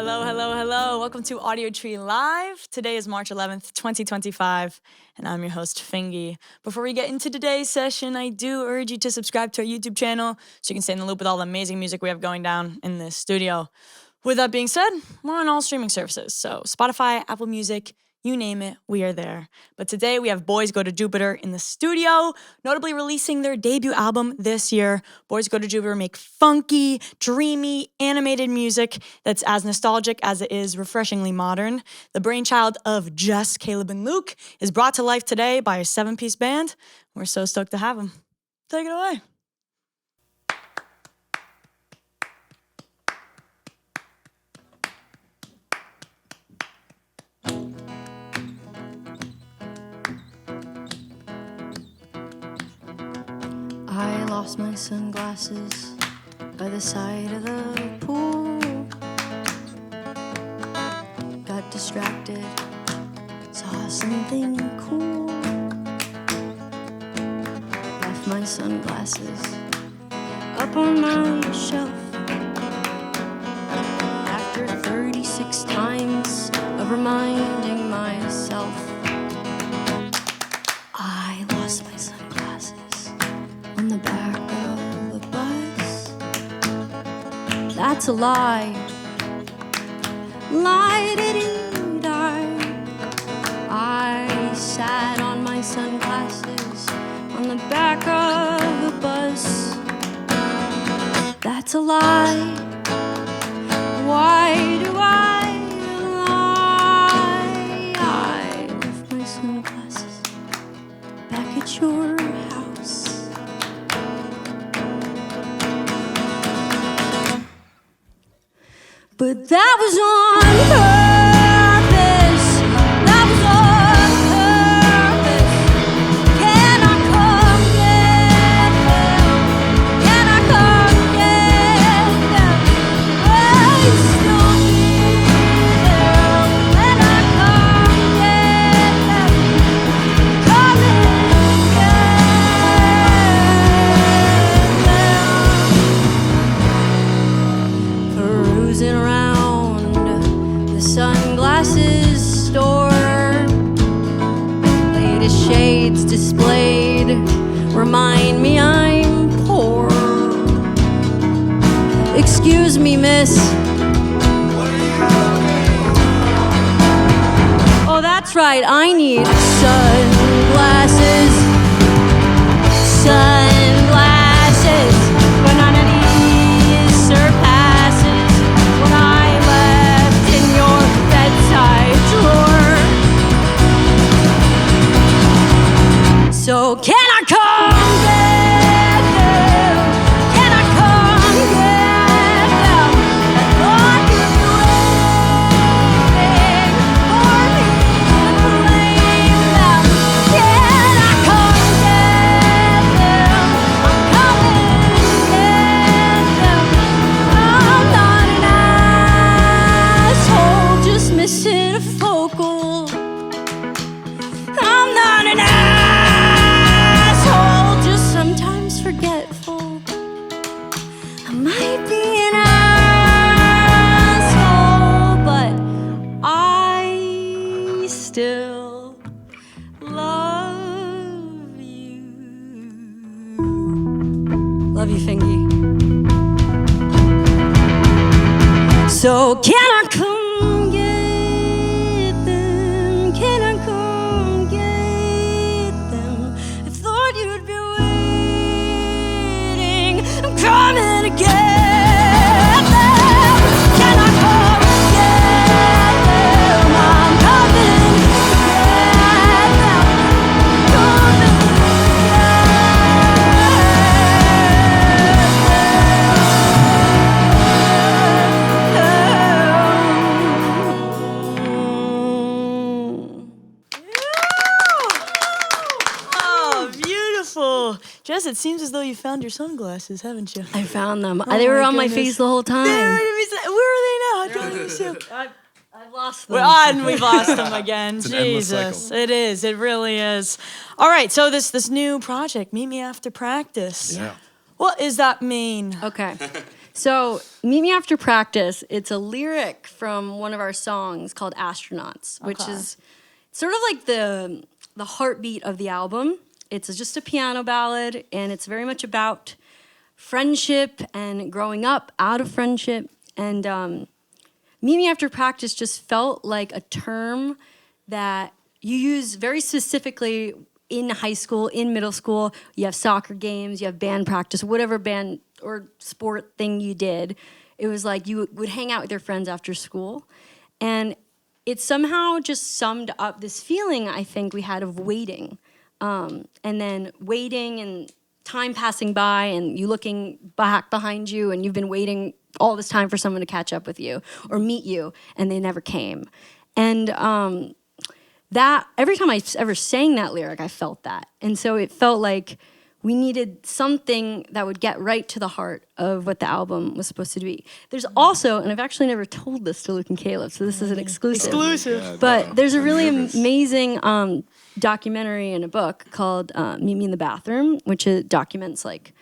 Hello, hello, hello. Welcome to Audiotree Live. Today is March 11th, 2025, and I'm your host, FINGY. Before we get into today's session, I do urge you to subscribe to our YouTube channel so you can stay in the loop with all the amazing music we have going down in this studio. With that being said, we're on all streaming services, so Spotify, Apple Music, you name it, we are there. But today we have Boys Go to Jupiter in the studio, notably releasing their debut album this year. Boys Go to Jupiter make funky, dreamy, animated music that's as nostalgic as it is refreshingly modern. The brainchild of Jess, Caleb, and Luke is brought to life today by a 7-piece band. We're so stoked to have them. Take it away. I lost my sunglasses by the side of the pool. Got distracted, saw something cool. Left my sunglasses up on my shelf. After 36 times of reminding myself, I lost my sunglasses on the back of the bus. That's a lie. Lie didn't die. I sat on my sunglasses on the back of the bus. That's a lie. Why do I lie? I left my sunglasses back at your house. But that was on purpose. That was on purpose. Can I come get them? Can I come get them? I still need them. When I come get them, come and get them. Perusing around sunglasses store, latest shades displayed remind me I'm poor. Excuse me, miss. Oh, that's right, I need sunglasses. Sunglasses, but none of these surpasses what I left in your bedside drawer. So can I come get them? Can I come get them? I thought you'd be waiting for me to claim them. Can I come get them? I'm coming to get them. I'm not an asshole, just missing a focal. I'm not an asshole, just sometimes forgetful. I might be an asshole, but I still love you. Love you, Fingy. So can I come get them? Can I come get them? I thought you'd be waiting. I'm coming to get them. Can I come get them? I'm coming to get them. Coming to Oh, beautiful. Jess, it seems as though you found your sunglasses, haven't you? I found them. They were my on my goodness. face the whole time. Where are they now? I don't understand. I've lost them. We're on. We've lost them again. It's an endless Jesus, cycle. it is. It really is. All right. So this new project, Meet Me After Practice. Yeah. What does that mean? Okay. So, Meet Me After Practice, it's a lyric from one of our songs called Astronauts, which is sort of like the heartbeat of the album. It's just a piano ballad, and it's very much about friendship and growing up out of friendship. And Meet Me After Practice just felt like a term that you use very specifically in high school, in middle school. You have soccer games, you have band practice, whatever band or sport thing you did. It was like you would hang out with your friends after school. And it somehow just summed up this feeling I think we had of waiting. And then waiting and time passing by and you looking back behind you and you've been waiting all this time for someone to catch up with you or meet you and they never came. And that every time I ever sang that lyric, I felt that. And so it felt like we needed something that would get right to the heart of what the album was supposed to be. There's also, and I've actually never told this to Luke and Caleb, so this is an exclusive. But there's a really amazing documentary and a book called Meet Me in the Bathroom, which documents like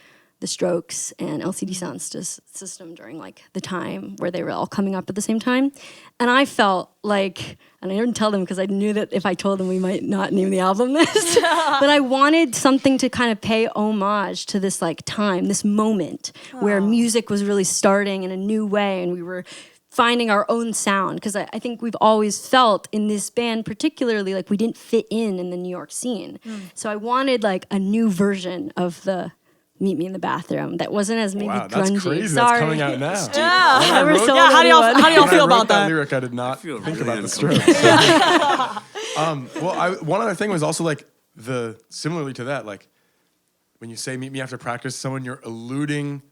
the Strokes and LCD Sound System during like the time where they were all coming up at the same time. And I felt like, and I didn't tell them because I knew that if I told them we might not name the album this, but I wanted something to kind of pay homage to this like time, this moment where music was really starting in a new way and we were finding our own sound. Because I think we've always felt in this band particularly like we didn't fit in the New York scene. So I wanted like a new version of the Meet Me in the Bathroom that wasn't as maybe grungy. That's crazy. Sorry. That's coming out now. How do y'all feel about that? Lyric, I did not think really about the uncomfortable. Strokes. One other thing was also like similarly to that, like when you say meet me after practice, someone you're alluding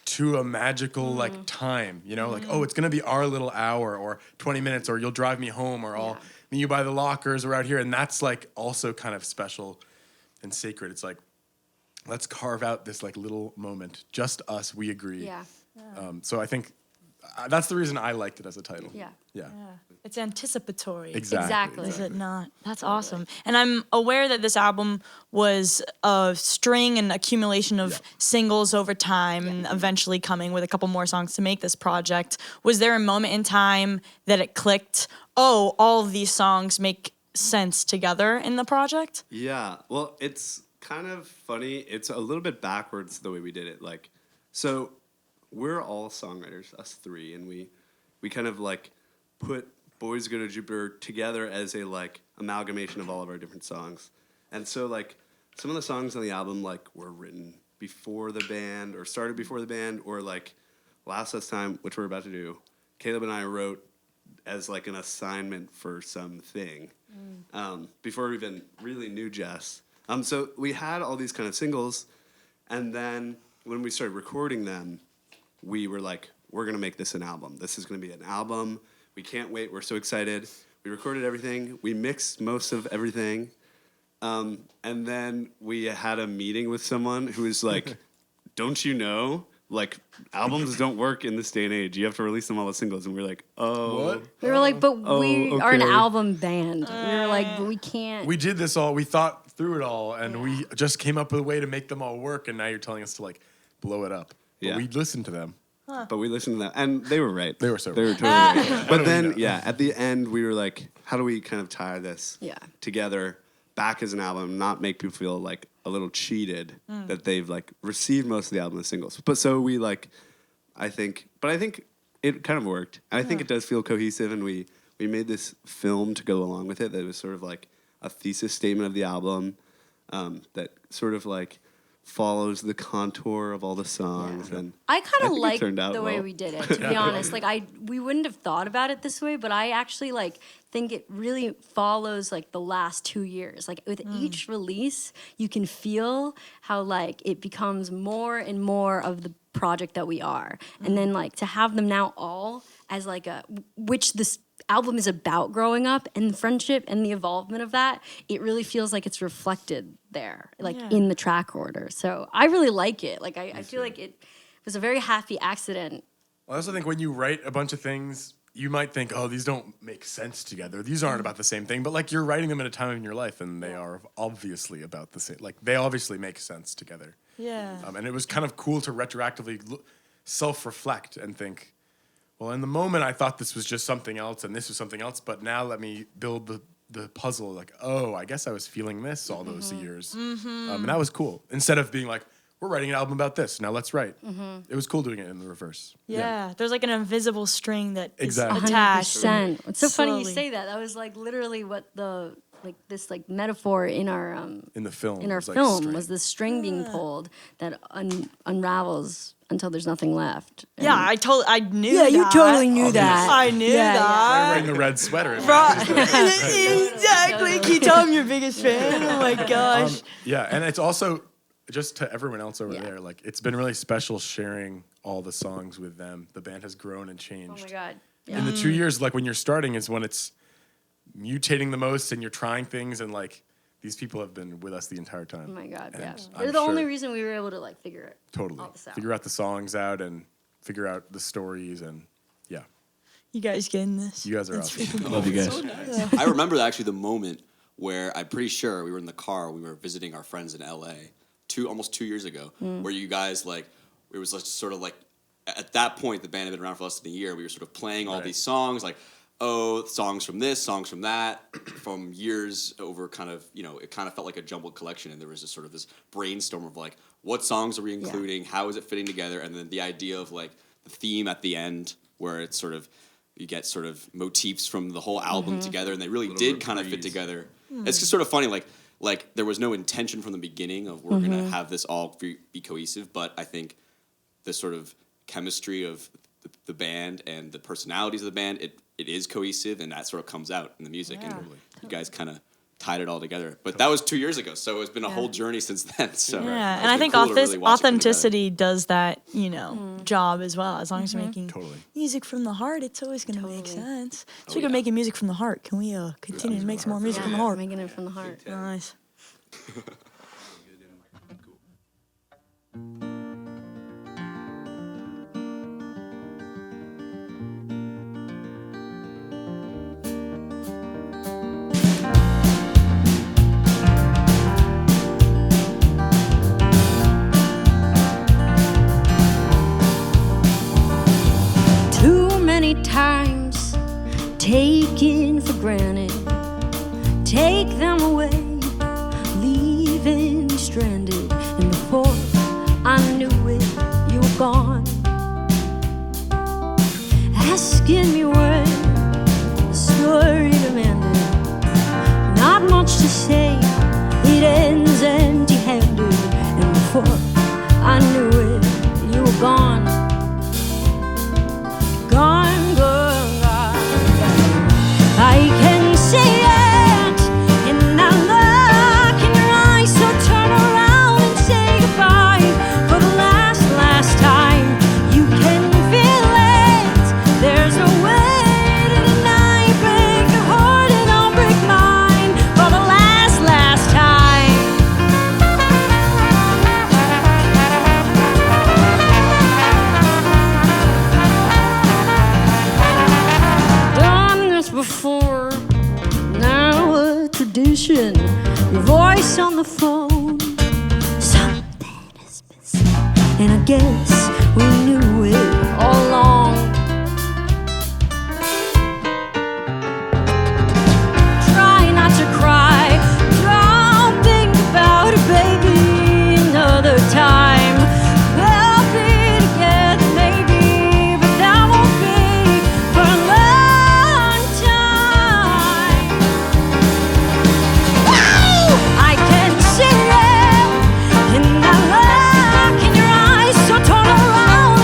to a magical like time, you know, like, oh, it's gonna be our little hour or 20 minutes, or you'll drive me home, or I'll meet you by the lockers or out here, and that's like also kind of special and sacred. It's like, let's carve out this like little moment, just us, we agree. Yeah. So I think that's the reason I liked it as a title. Yeah. It's anticipatory. Exactly. Is it not? That's awesome. And I'm aware that this album was a string and accumulation of singles over time and eventually coming with a couple more songs to make this project. Was there a moment in time that it clicked, oh, all of these songs make sense together in the project? Yeah, well, it's kind of funny. It's a little bit backwards the way we did it. Like, so we're all songwriters, us three, and we kind of like put Boys Go to Jupiter together as a like amalgamation of all of our different songs. And so like some of the songs on the album like were written before the band or started before the band, or like Last Time, which we're about to do, Caleb and I wrote as like an assignment for something before we even really knew Jess. So we had all these kind of singles, and then when we started recording them, we were like, we're going to make this an album. This is going to be an album. We can't wait. We're so excited. We recorded everything. We mixed most of everything. And then we had a meeting with someone who was like, don't you know, like, albums don't work in this day and age. You have to release them all as singles. And we were like, oh. What? We were like, but we are an okay. album band. We were like, but we can't. We did this all, we thought through it all, and we just came up with a way to make them all work, and now you're telling us to like blow it up. But Yeah. we listened to them. But we listened to them, and they were right. They were so They were right. totally right. But then, at the end, we were like, how do we kind of tie this together back as an album, not make people feel like a little cheated that they've like received most of the album as singles. But so we like, I think it kind of worked. And I think it does feel cohesive, and we made this film to go along with it that was sort of like a thesis statement of the album that sort of like follows the contour of all the songs. And I kind of like the way we did it, to be honest. Like we wouldn't have thought about it this way, but I actually like think it really follows like the last 2 years. Like with each release, you can feel how like it becomes more and more of the project that we are. And then like to have them now all as like which this album is about growing up and friendship and the involvement of that, it really feels like it's reflected there, like in the track order. So I really like it. Like I feel like it was a very happy accident. I also think when you write a bunch of things, you might think, oh, these don't make sense together. These aren't about the same thing. But like you're writing them at a time in your life, and they are obviously about the same. Like they obviously make sense together. Yeah. And it was kind of cool to retroactively self-reflect and think, well, in the moment I thought this was just something else and this was something else, but now let me build the puzzle. Like, oh, I guess I was feeling this all those years, and that was cool. Instead of being like, we're writing an album about this, now let's write. It was cool doing it in the reverse. Yeah, there's like an invisible string that Exactly. is attached. 100%. It's so funny you slowly. say that. That was like literally what this metaphor in our In the film, in our it was like film string. was this string being pulled that unravels until there's nothing left. Yeah, I knew Yeah, that. you totally knew that. I knew Yeah, I'm that. wearing the red sweater. Exactly. Can you tell I'm your biggest fan? Oh my gosh. Yeah, and it's also just to everyone else over Yeah. there. Like, it's been really special sharing all the songs with them. The band has grown and Oh changed. my god. In the 2 years, like when you're starting, is when it's mutating the most, and you're trying things, and like these people have been with us the entire time. Oh my god. And Yeah. I'm They're the only sure- reason we were able to like figure it. Totally all this out. figure out the songs out and figure out the stories, and yeah, You guys getting this? you guys are awesome. Love you guys. I remember actually the moment where I'm pretty sure we were in the car. We were visiting our friends in LA almost 2 years ago, where you guys like it was like sort of like at that point the band had been around for less than a year. We were sort of playing all Right. these songs like songs from this, songs from that, from years over. Kind of it kind of felt like a jumbled collection, and there was just sort of this brainstorm of like what songs are we including, how is it fitting together, and then the idea of like the theme at the end where it's sort of you get sort of motifs from the whole album together, and they really did kind of fit reprise. together. It's just sort of funny, like there was no intention from the beginning of we're gonna have this all be cohesive, but I think the sort of chemistry of the band and the personalities of the band, it is cohesive, and that sort of comes out in the music, and you guys kind of tied it all together. But that was 2 years ago, so it's been a whole journey since then. So Yeah, it's and I been think cool to really watch it come together. authenticity does that, job as well. As long as you're making Totally. music from the heart, it's always going to make sense. Speaking yeah. of making music from the heart, can we continue to make some more music from the heart? Making it from the heart. Nice. Too many times taken for granted, take them away, leaving me stranded. And before I knew it, you were gone, asking me when the story demanded. Not much to say, it ends empty-handed. And before I knew it, you were gone. Gone, gone, gone. I can see it in that look in your eyes. So turn around and say goodbye for the last time. You can feel it. There's no way to deny. Break your heart and I'll break mine for the last time. Done this before, now a tradition. Your voice on the phone, something is missing, and I guess we knew it all along. Try not to cry, don't think about it, baby, another time. We'll be together, maybe, but that won't be for a long time. Woo! I can see it in that look in your eyes, so turn around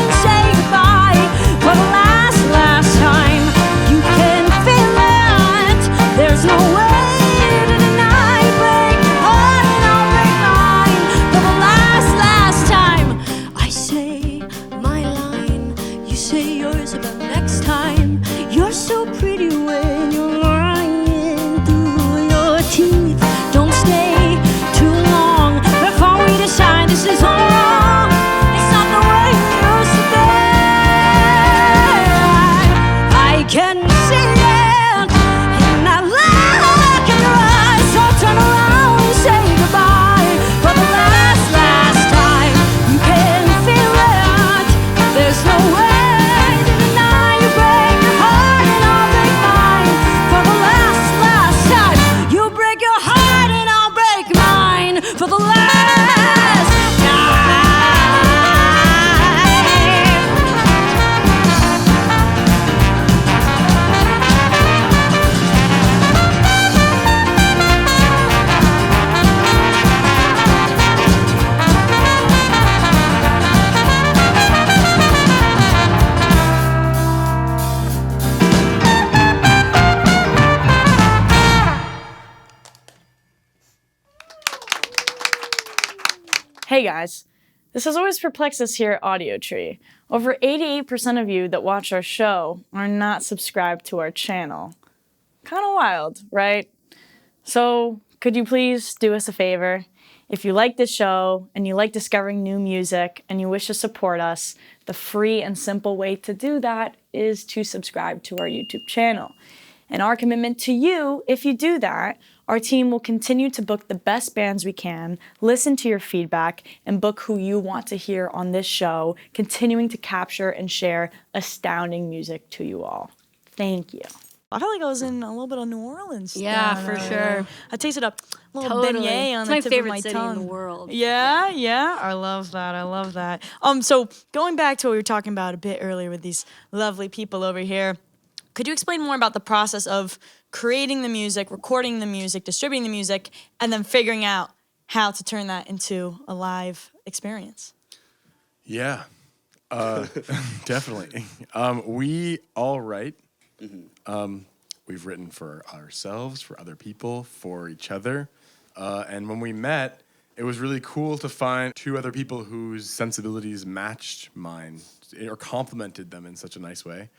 Hey guys, this has always perplexed us here at Audiotree. Over 88% of you that watch our show are not subscribed to our channel. Kind of wild, right? So, could you please do us a favor? If you like this show and you like discovering new music and you wish to support us, the free and simple way to do that is to subscribe to our YouTube channel. And our commitment to you, if you do that, our team will continue to book the best bands we can, listen to your feedback, and book who you want to hear on this show, continuing to capture and share astounding music to you all. Thank you. I felt like I was in a little bit of New Orleans. Yeah, for sure. I tasted a little Totally. beignet on It's the my tip favorite of my city tongue. in the world. Yeah. I love that. So going back to what we were talking about a bit earlier with these lovely people over here, could you explain more about the process of creating the music, recording the music, distributing the music, and then figuring out how to turn that into a live experience? Yeah, definitely. We all write. We've written for ourselves, for other people, for each other. And when we met, it was really cool to find two other people whose sensibilities matched mine or complemented them in such a nice way.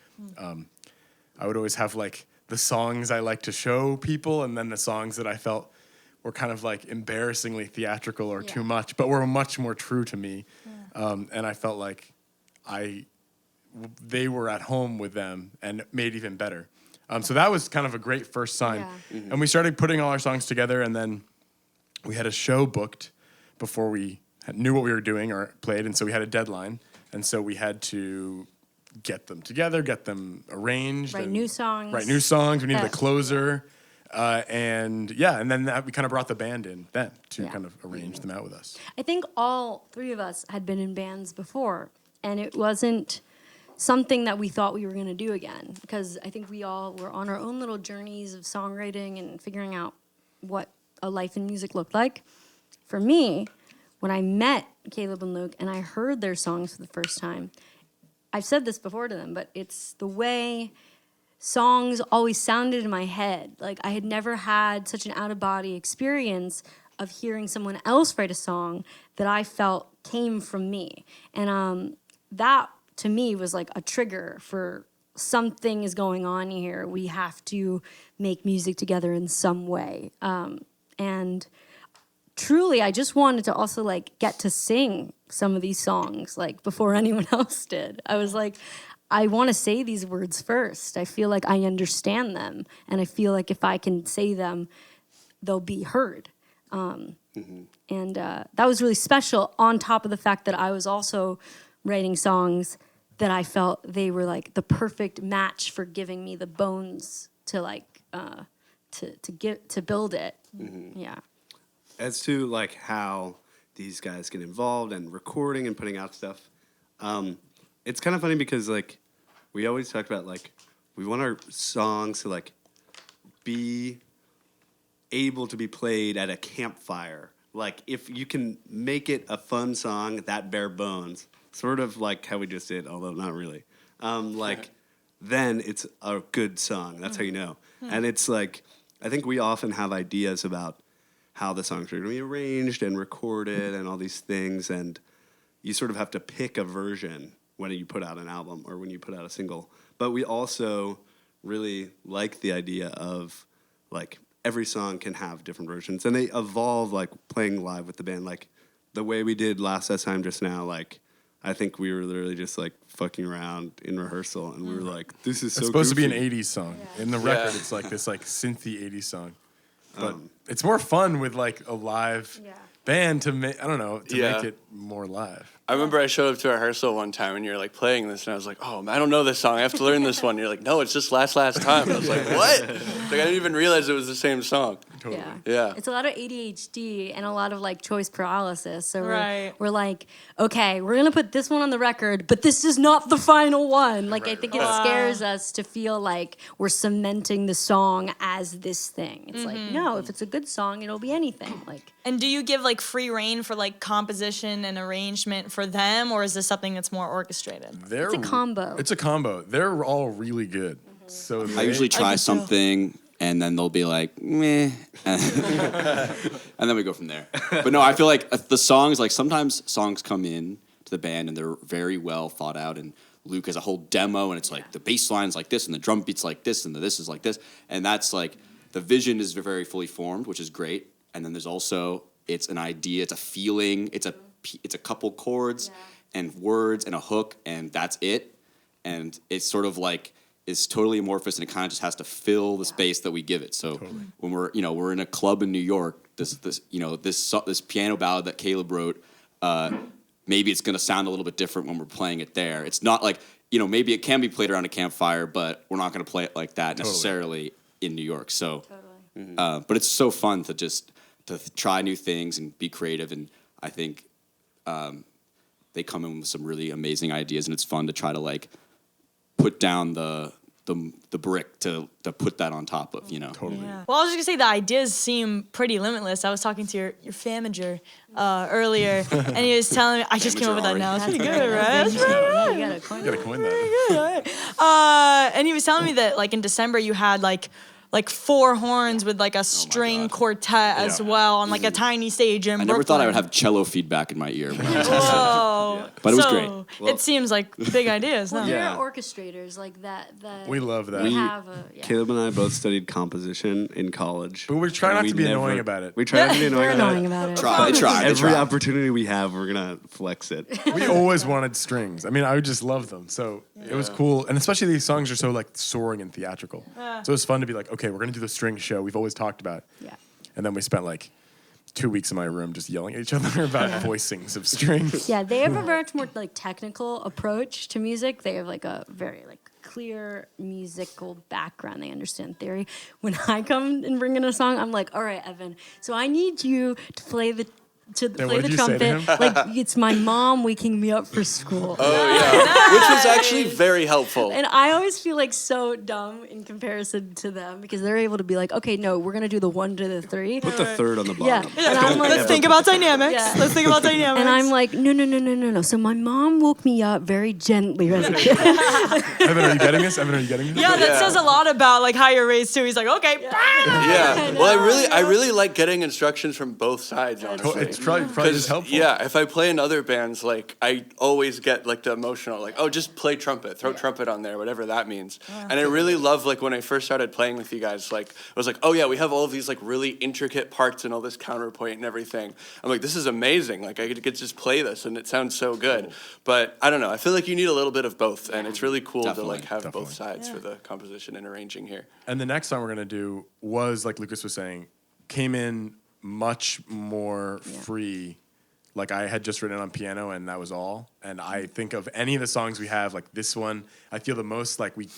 I would always have like the songs I like to show people and then the songs that I felt were kind of like embarrassingly theatrical or too much, but were much more true to me. And I felt like they were at home with them and made even better. So that was kind of a great first sign. Yeah. And we started putting all our songs together, and then we had a show booked before we knew what we were doing or played, and so we had a deadline. And so we had to get them together, get them arranged. Write new songs. We needed a closer. And then we kind of brought the band in then to kind of arrange them out with us. I think all three of us had been in bands before, and it wasn't something that we thought we were going to do again, because I think we all were on our own little journeys of songwriting and figuring out what a life in music looked like. For me, when I met Caleb and Luke and I heard their songs for the first time, I've said this before to them, but it's the way songs always sounded in my head. Like, I had never had such an out-of-body experience of hearing someone else write a song that I felt came from me. And that, to me, was like a trigger for something is going on here. We have to make music together in some way. And truly, I just wanted to also like get to sing some of these songs like before anyone else did. I was like, I want to say these words first. I feel like I understand them, and I feel like if I can say them, they'll be heard. And that was really special, on top of the fact that I was also writing songs that I felt they were like the perfect match for giving me the bones to like to build it. Yeah. As to like how these guys get involved and recording and putting out stuff, it's kind of funny because like we always talk about like we want our songs to like be able to be played at a campfire. Like if you can make it a fun song, that bare bones, sort of like how we just did, although not really. Then it's a good song. That's how you know. And it's like I think we often have ideas about how the songs are going to be arranged and recorded and all these things, and you sort of have to pick a version when you put out an album or when you put out a single. But we also really like the idea of like every song can have different versions, and they evolve like playing live with the band. Like the way we did Last Time just now, like I think we were literally just like fucking around in rehearsal, and we were like, "This is so." It's supposed goofy. to be an '80s song. In the record, it's like this like synthy '80s song. But it's more fun with like a live band to make. I don't know, to make it more live. I remember I showed up to a rehearsal one time and you're like playing this, and I was like, "Oh, I don't know this song. I have to learn this one." And you're like, "No, it's just Last Time." And I was like, "What?" Like I didn't even realize it was the same song. Totally. Yeah. It's a lot of ADHD and a lot of like choice paralysis. So Right. we're like, okay, we're gonna put this one on the record, but this is not the final one. Like I think it scares us to feel like we're cementing the song as this thing. It's like, no, if it's a good song, it'll be anything. Like And do you give like free reign for like composition and arrangement for them, or is this something that's more orchestrated? it's a combo. It's a combo. They're all really good. So I usually try can tell. something, and then they'll be like, meh, and then we go from there. But no, I feel like the songs, like sometimes songs come in to the band and they're very well thought out, and Luke has a whole demo, and it's like the bass line's like this, and the drum beat's like this, and the this is like this, and that's like the vision is very fully formed, which is great. And then there's also it's an idea, it's a feeling, it's a couple chords and words and a hook, and that's it. And it's sort of like is totally amorphous, and it kind of just has to fill the space that we give it. So when we're in a club in New York, this piano ballad that Caleb wrote, maybe it's going to sound a little bit different when we're playing it there. It's not like, maybe it can be played around a campfire, but we're not going to play it like that necessarily in New York. So, but it's so fun to just to try new things and be creative, and I think they come in with some really amazing ideas, and it's fun to try to like put down the brick to put that on top of, Totally. Yeah. Well, I was just gonna say the ideas seem pretty limitless. I was talking to your famager earlier, and he was telling me, I just came up with that now. It's pretty good, right? That's right. You gotta coin You gotta that. coin that. And he was telling me that like in December you had like 4 horns with like a string quartet as well on like a tiny stage in I Brooklyn. never thought I would have cello feedback in my ear. Whoa. But it was So, great. it seems like big ideas. Well, No? you're Yeah. orchestrators like that. We love that. We have Caleb and I both studied composition in college. But we try and not to be annoying about it. We try not to be We're annoying annoying about it. about it. They try. Every opportunity we have, we're going to flex it. We always wanted strings. I mean, I would just love them. So it was cool. And especially these songs are so like soaring and theatrical. So it was fun to be like, okay, we're going to do the string show we've always talked about. Yeah. And then we spent like 2 weeks in my room just yelling at each other about voicings of strings. Yeah, they have a very much more like technical approach to music. They have like a very like clear musical background. They understand theory. When I come and bring in a song, I'm like, all right, Evan. So I need you to play the what did you say to him? Like it's my mom waking me up for school. Oh yeah, which was actually very helpful. And I always feel like so dumb in comparison to them because they're able to be like, okay, no, we're gonna do the 1 to the 3. Put the third on the Yeah. bottom. And I'm like, Let's think about dynamics. Yeah. Let's think about dynamics. and I'm like, no. So my mom woke me up very gently as a kid. Evan, are you getting this? Evan, are you getting this? yeah, that says a lot about like how you're raised too. He's like, okay, Yeah. Well, I really like getting instructions from both sides. Honestly. It's probably just helpful. Yeah, if I play in other bands, like I always get like the emotional, like, oh, just play trumpet, throw trumpet on there, whatever that means. And I really love like when I first started playing with you guys, like I was like, oh yeah, we have all of these like really intricate parts and all this counterpoint and everything. I'm like, this is amazing. Like I could just play this and it sounds so good. But I don't know, I feel like you need a little bit of both, and it's really cool to like have both sides for the composition and arranging here. And the next song we're gonna do was, like Lucas was saying, came in much more free. Like I had just written it on piano and that was all. And I think of any of the songs we have, like this one, I feel the most like we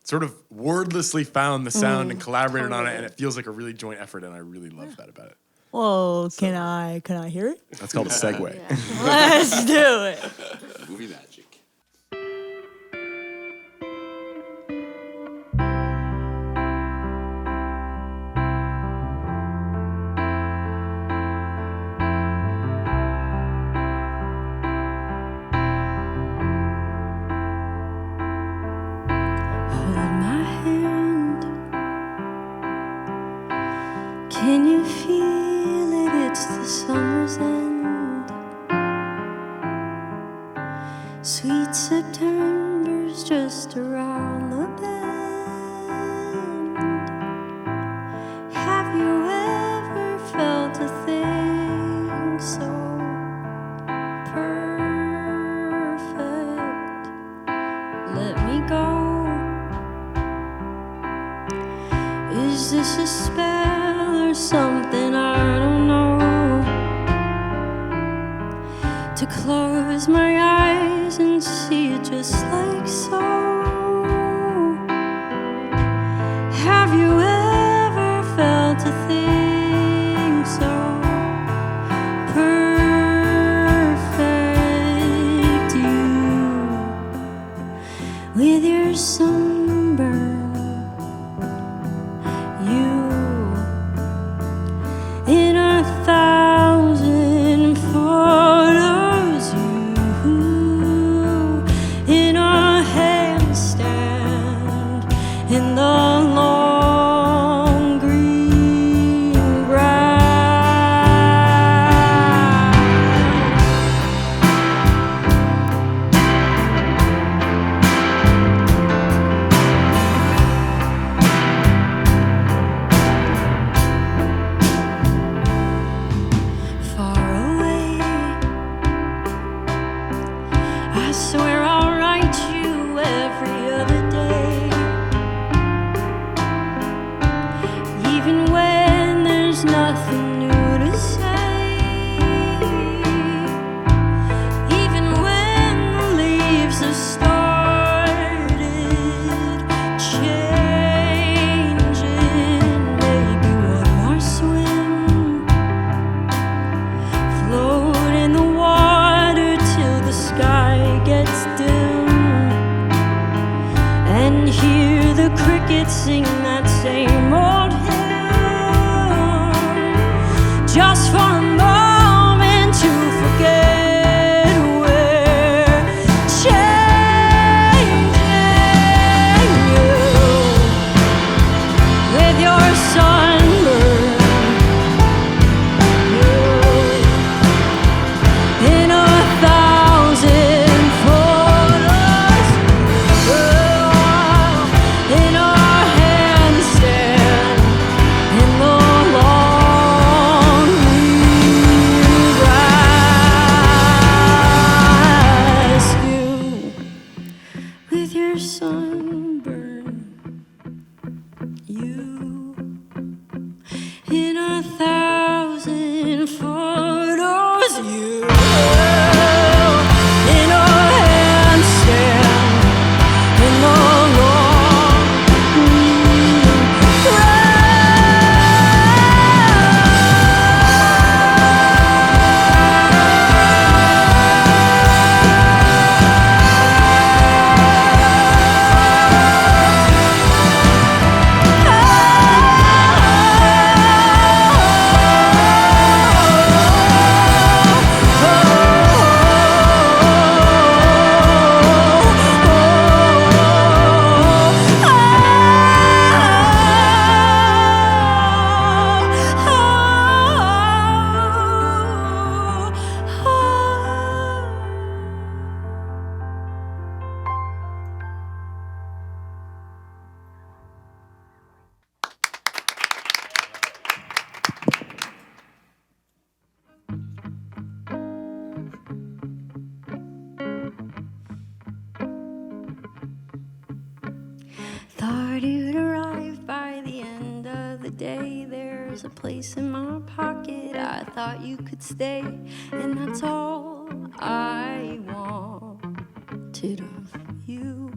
sort of wordlessly found the sound and collaborated on it, and it feels like a really joint effort, and I really love that about it. Whoa, can I hear it? That's called a segue. Let's do it. Movie magic. Hold my hand. Can you feel it? It's the summer's end. Sweet September's just around the bend. Have you ever felt a thing so perfect? Let me go. Is this a spell or something I don't know? To close my eyes and see it just like so. Have you ever felt a thing so perfect? You with your sunburn. In 1,000 photos, you in a handstand in the long I swear I'll write you every other day, even when there's nothing new to say, even when the leaves have started changing. Maybe one more swim, float in the water till the sky gets dim, and hear the crickets sing that same old hymn, just for a moment to forget we're changing you with your sunburn. In a thousand photos, in our handstand, in the long rescue, with your sunburn, you. In a thousand photos, you. In a handstand, in the long Thought you'd arrive by the end of the day. There's a place in my pocket. I thought you could stay, and that's all I wanted of you.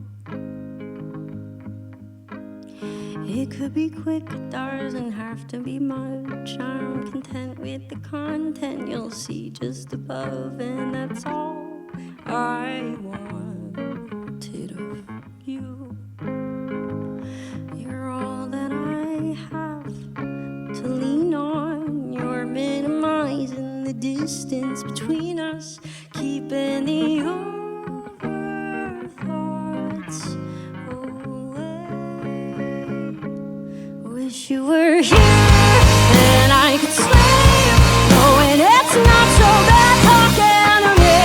It could be quick, it doesn't have to be much. I'm content with the content you'll see just above, and that's all I wanted of you. You're all that I have to lean on. You're minimizing the distance between us, keeping the overthoughts away. Wish you were here and I could sleep, knowing it's not so bad talking to me.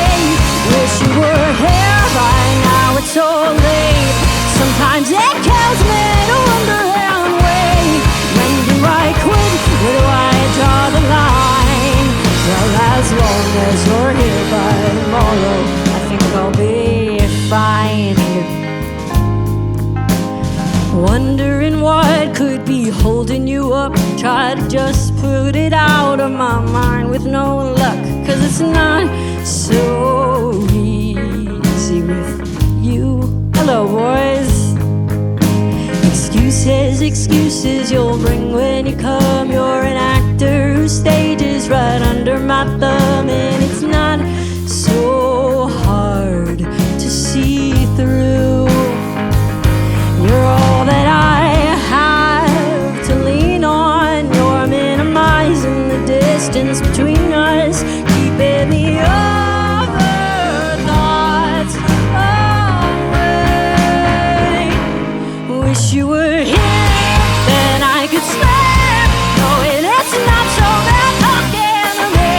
Wish you were here by now, it's so late. Sometimes it kills me to wonder how and wait. When do I quit? Where do I draw the line? Well, as long as you're here by tomorrow, I think I'll be fine. Wondering what could be holding you up. Try to just put it out of my mind with no luck, 'cause it's not so easy with you. Hello, boys. Excuses, excuses you'll bring when you come. You're an actor whose stage is right under my thumb, and it's not so hard to see through. You're all that I have to lean on. You're minimizing the distance between us, keeping the other thoughts away. Wish you were here, then I could sleep, knowing it's not so bad talking to me.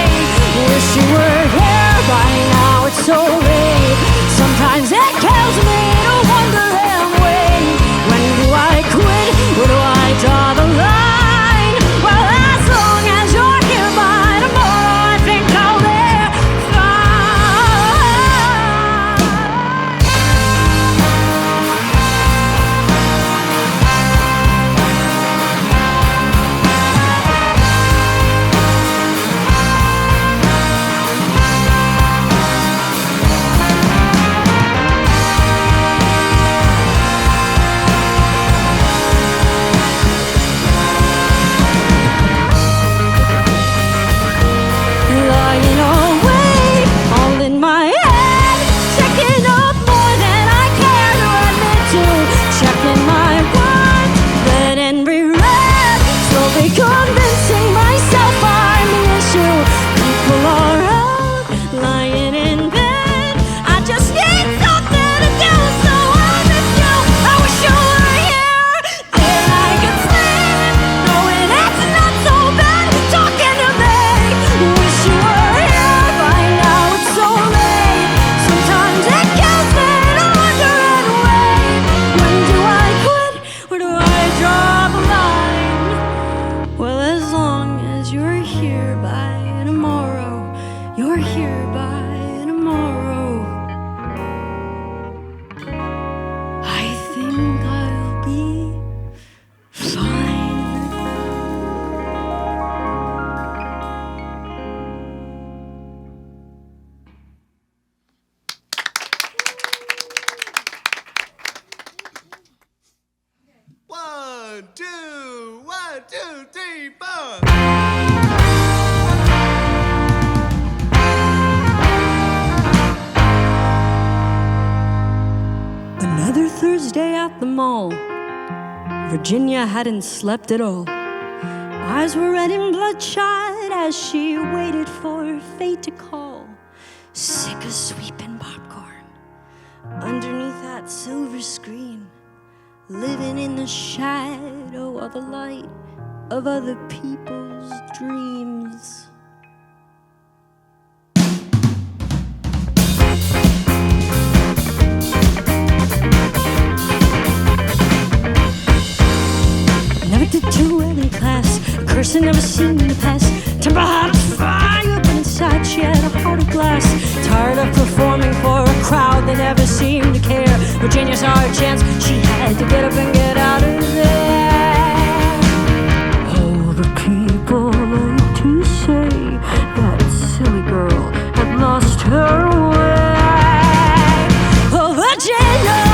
3, 4. Another Thursday at the mall. Virginia hadn't slept at all. Eyes were red and bloodshot as she waited for fate to call. Sick of sweeping popcorn underneath that silver screen, living in the shadow of the light of other people's dreams. Never did too well in class, a curse I never seen in the past. Temper hot as fire, but inside she had a heart of glass. Tired of performing for a crowd that never seemed to care, Virginia saw her chance, she had to get up and get out of there. Oh, the people like to say that silly girl had lost her way. Oh, Virginia,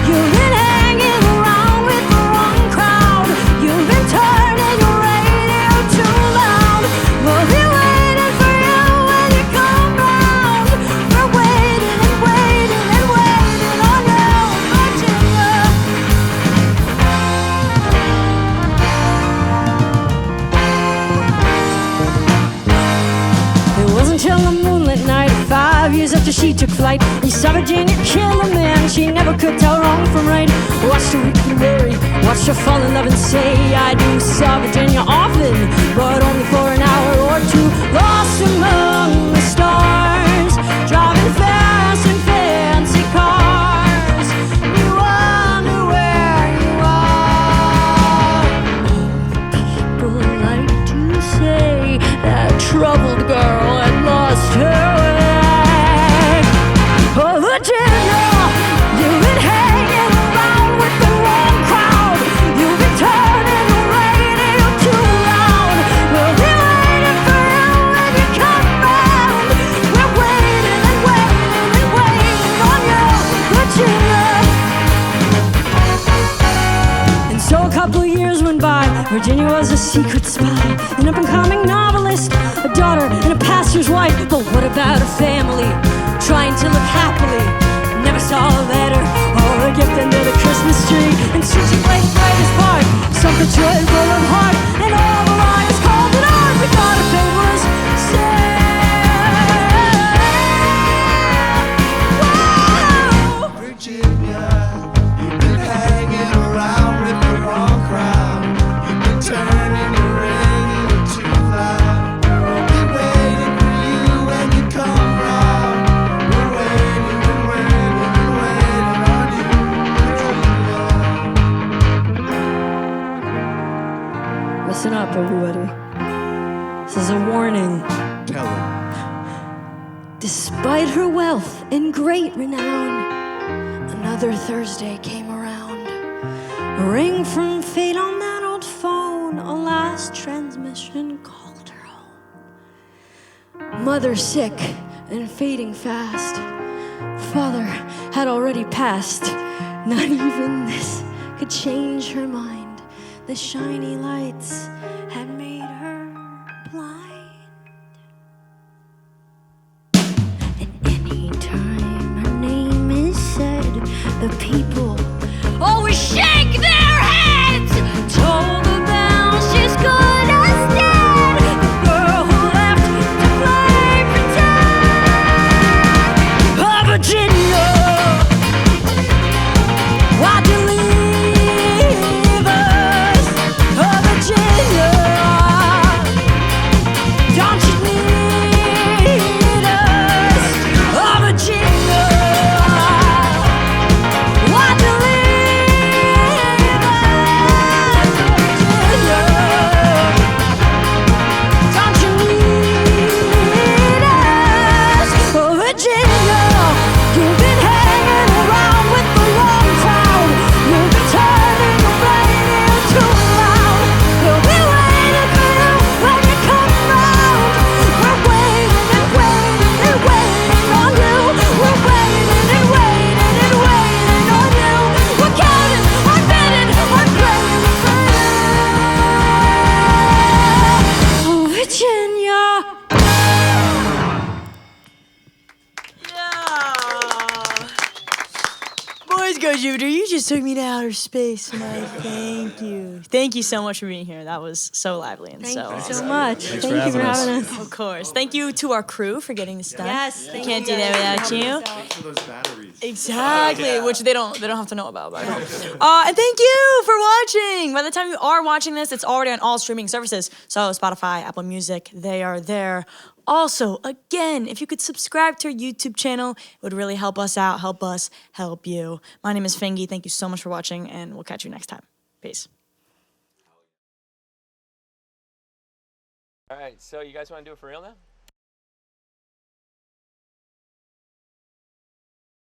you've been hanging around with the wrong crowd. You've been turning your radio too loud. We'll be waiting for you when you come round. We're waiting and waiting and waiting on you, Virginia. It wasn't till the moonlit night, 5 years after she took flight, you saw Virginia kill a man she never could tell wrong from right. Watched her weep and worry, watched her fall in love and say I do. Saw Virginia often, but only for an hour or two. Lost among the stars, driving fast in fancy cars. You wonder where you are. People like to say that troubled girl had lost her way. Oh, Virginia, you've been hanging around with the wrong crowd. You've been turning the radio too loud. We'll be waiting for you when you come round. We're waiting and waiting and waiting on you, Virginia. And so a couple of years went by. Virginia was a secret spy, an up-and-coming novelist, a daughter and a pastor's wife. But what about her family? Trying to live happily, never saw a letter or a gift under the Christmas tree. And soon she played the greatest part, something to her full of heart. And all the liars called it art. We thought her fate was sad. Virginia, you've been hanging around with the wrong crowd. You've been turning your radio too loud. We'll be waiting for you when you come round. We're waiting and waiting and waiting on you, Virginia. Listen up, everybody. This is a warning. Tell him. Despite her wealth and great renown, another Thursday came around. A ring from fate on that old phone, a last transmission called her home. Mother sick and fading fast. Father had already passed. Not even this could change her mind. The shiny lights had made her blind. And anytime her name is said, the people always shake their heads. Told the bell she's good as dead. The girl who left to play pretend. Oh, Virginia, why'd you leave us? Oh, Virginia, don't you need us? Oh, Virginia, why go, Jupiter. You just took me to outer space, and I thank you. Thank you so much for being here. That was so lively and Thank so you so much. Thanks Thank for you for having us. having us. Of course. Thank you to our crew for getting this done. Yes, We thank can't you do that guys. without you. Thanks for those batteries. Exactly, which they don't have to know about. But. And thank you for watching. By the time you are watching this, it's already on all streaming services. So Spotify, Apple Music, they are there. Also, again, if you could subscribe to our YouTube channel, it would really help us out, help us help you. My name is Fingy. Thank you so much for watching, and we'll catch you next time. Peace. All right, so you guys want to do it for real now?